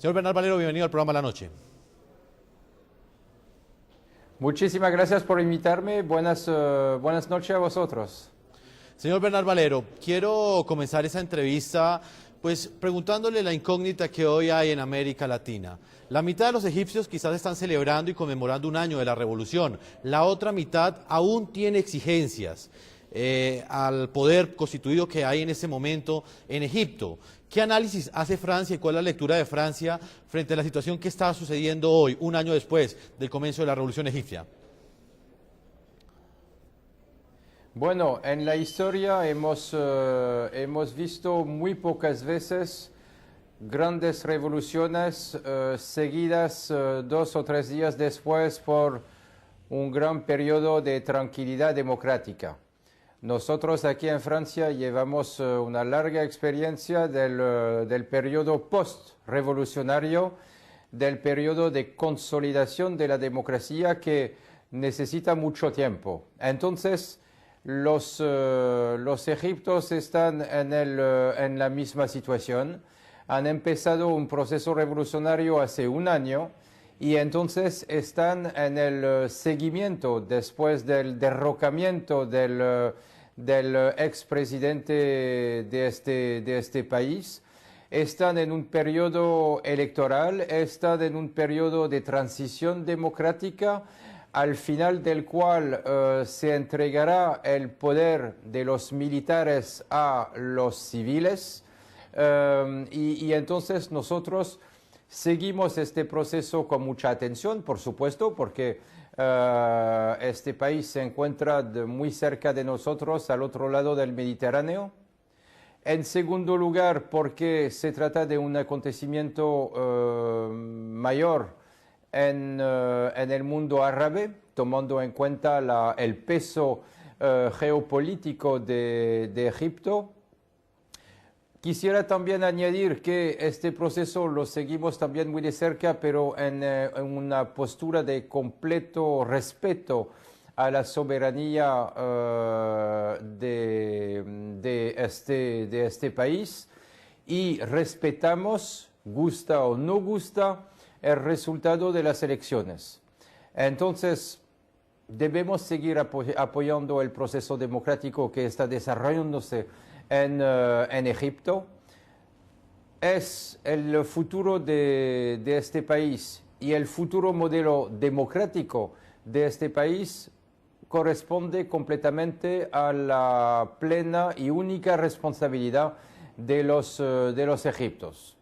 Señor Bernard Valero, bienvenido al programa La Noche. Muchísimas gracias por invitarme. Buenas noches a vosotros. Señor Bernard Valero, quiero comenzar esa entrevista pues preguntándole la incógnita que hoy hay en América Latina. La mitad de los egipcios quizás están celebrando y conmemorando un año de la revolución. La otra mitad aún tiene exigencias al poder constituido que hay en este momento en Egipto. ¿Qué análisis hace Francia y cuál es la lectura de Francia frente a la situación que está sucediendo hoy, un año después del comienzo de la revolución egipcia? Bueno, en la historia hemos visto muy pocas veces grandes revoluciones seguidas 2 o 3 días después por un gran periodo de tranquilidad democrática. Nosotros aquí en Francia llevamos una larga experiencia del periodo post-revolucionario, del periodo de consolidación de la democracia que necesita mucho tiempo. Entonces, los egipcios están en la misma situación. Han empezado un proceso revolucionario hace un año y entonces están en el seguimiento después del derrocamiento del expresidente de este país. Están en un periodo electoral, están en un periodo de transición democrática, al final del cual se entregará el poder de los militares a los civiles. Y entonces nosotros seguimos este proceso con mucha atención, por supuesto, porque este país se encuentra muy cerca de nosotros, al otro lado del Mediterráneo. En segundo lugar, porque se trata de un acontecimiento mayor en el mundo árabe, tomando en cuenta el peso geopolítico de Egipto. Quisiera también añadir que este proceso lo seguimos también muy de cerca, pero en una postura de completo respeto a la soberanía de este país, y respetamos, gusta o no gusta, el resultado de las elecciones. Entonces, debemos seguir apoyando el proceso democrático que está desarrollándose en Egipto. Es el futuro de este país y el futuro modelo democrático de este país corresponde completamente a la plena y única responsabilidad de los egipcios.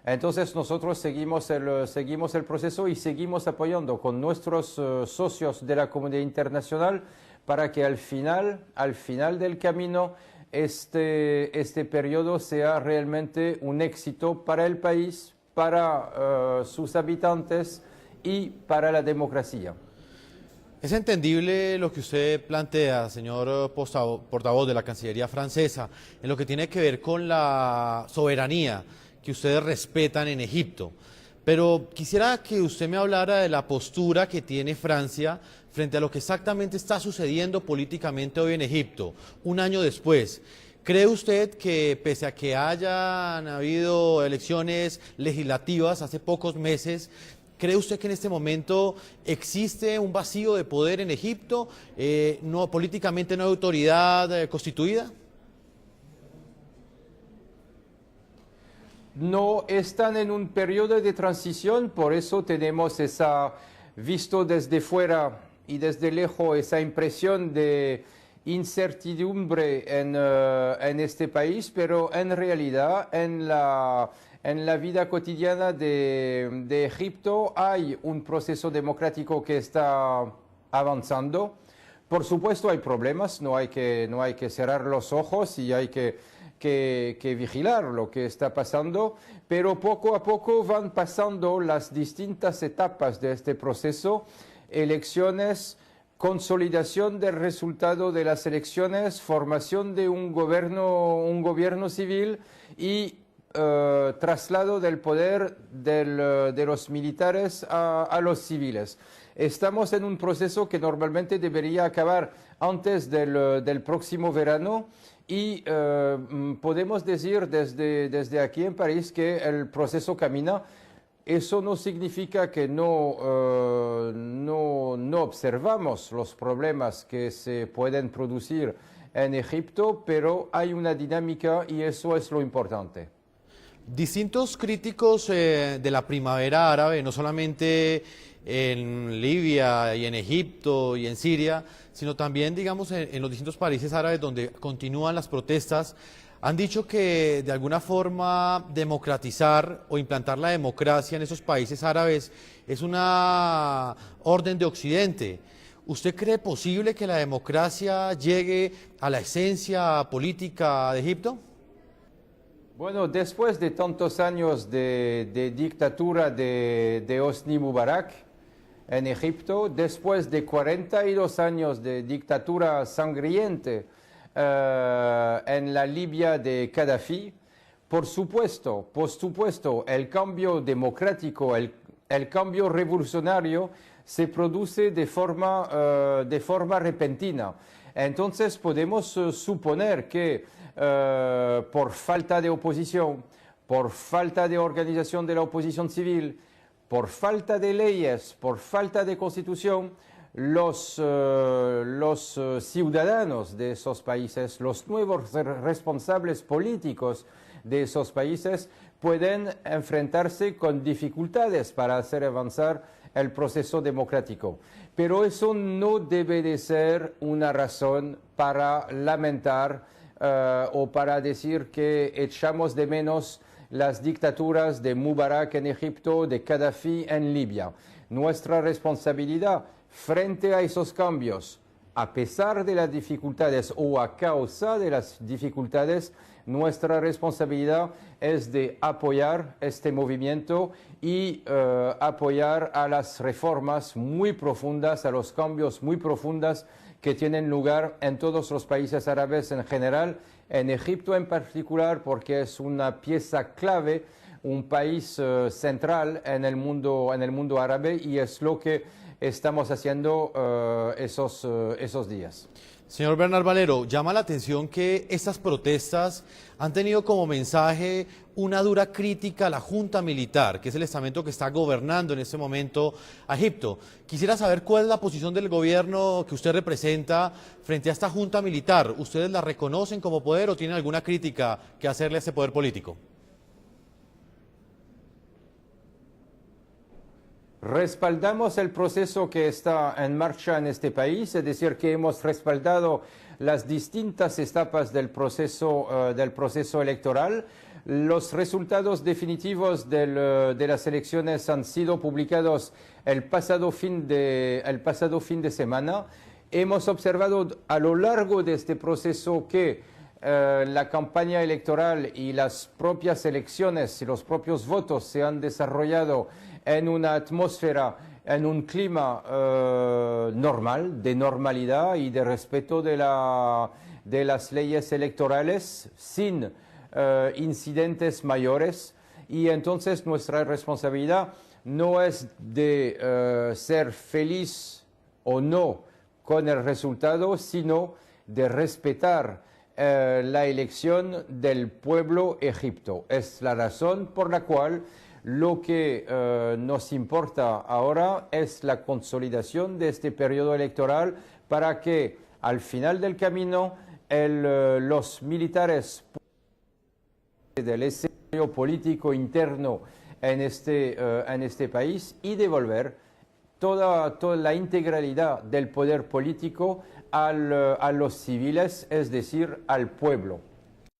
Entonces nosotros seguimos el proceso y seguimos apoyando con nuestros socios de la comunidad internacional para que al final del camino este periodo sea realmente un éxito para el país, para sus habitantes y para la democracia. Es entendible lo que usted plantea, señor portavoz de la Cancillería francesa, en lo que tiene que ver con la soberanía que ustedes respetan en Egipto. Pero quisiera que usted me hablara de la postura que tiene Francia frente a lo que exactamente está sucediendo políticamente hoy en Egipto, un año después. ¿Cree usted que pese a que hayan habido elecciones legislativas hace pocos meses, cree usted que en este momento existe un vacío de poder en Egipto, políticamente no hay autoridad constituida? No están en un periodo de transición, por eso tenemos visto desde fuera y desde lejos, esa impresión de incertidumbre en este país, pero en realidad en la vida cotidiana de Egipto hay un proceso democrático que está avanzando. Por supuesto hay problemas, no hay que cerrar los ojos y hay que vigilar lo que está pasando, pero poco a poco van pasando las distintas etapas de este proceso: elecciones, consolidación del resultado de las elecciones, formación de un gobierno civil y traslado del poder de los militares a los civiles. Estamos en un proceso que normalmente debería acabar antes del próximo verano y podemos decir desde aquí en París que el proceso camina eso no significa que no observamos los problemas que se pueden producir en Egipto, pero hay una dinámica y eso es lo importante. Distintos críticos de la primavera árabe, no solamente en Libia y en Egipto y en Siria, sino también, digamos, en los distintos países árabes donde continúan las protestas, han dicho que de alguna forma democratizar o implantar la democracia en esos países árabes es una orden de Occidente. ¿Usted cree posible que la democracia llegue a la esencia política de Egipto? Bueno, después de tantos años de dictadura de Hosni Mubarak en Egipto, después de 42 años de dictadura sangriente en la Libia de Gaddafi, por supuesto, el cambio democrático, el cambio revolucionario se produce de forma repentina. Entonces podemos suponer que por falta de oposición, por falta de organización de la oposición civil, por falta de leyes, por falta de constitución, los ciudadanos de esos países, los nuevos responsables políticos de esos países pueden enfrentarse con dificultades para hacer avanzar el proceso democrático. Pero eso no debe de ser una razón para lamentar o para decir que echamos de menos las dictaduras de Mubarak en Egipto, de Gaddafi en Libia. Nuestra responsabilidad frente a esos cambios, a pesar de las dificultades o a causa de las dificultades, nuestra responsabilidad es de apoyar este movimiento y apoyar a las reformas muy profundas, a los cambios muy profundos que tienen lugar en todos los países árabes en general, en Egipto en particular, porque es una pieza clave, un país central en el mundo árabe y es lo que estamos haciendo esos días. Señor Bernal Valero, llama la atención que estas protestas han tenido como mensaje una dura crítica a la Junta Militar, que es el estamento que está gobernando en este momento a Egipto. Quisiera saber cuál es la posición del gobierno que usted representa frente a esta Junta Militar. ¿Ustedes la reconocen como poder o tienen alguna crítica que hacerle a este poder político? Respaldamos el proceso que está en marcha en este país, es decir, que hemos respaldado las distintas etapas del proceso electoral. Los resultados definitivos de las elecciones han sido publicados el pasado fin de semana. Hemos observado a lo largo de este proceso que la campaña electoral y las propias elecciones y los propios votos se han desarrollado en una atmósfera, en un clima normal, de normalidad y de respeto de las leyes electorales, sin incidentes mayores. Y entonces nuestra responsabilidad no es de ser feliz o no con el resultado, sino de respetar la elección del pueblo egipto. Es la razón por la cual lo que nos importa ahora es la consolidación de este periodo electoral para que al final del camino los militares del escenario político interno en este país y devolver toda la integralidad del poder político a los civiles, es decir, al pueblo.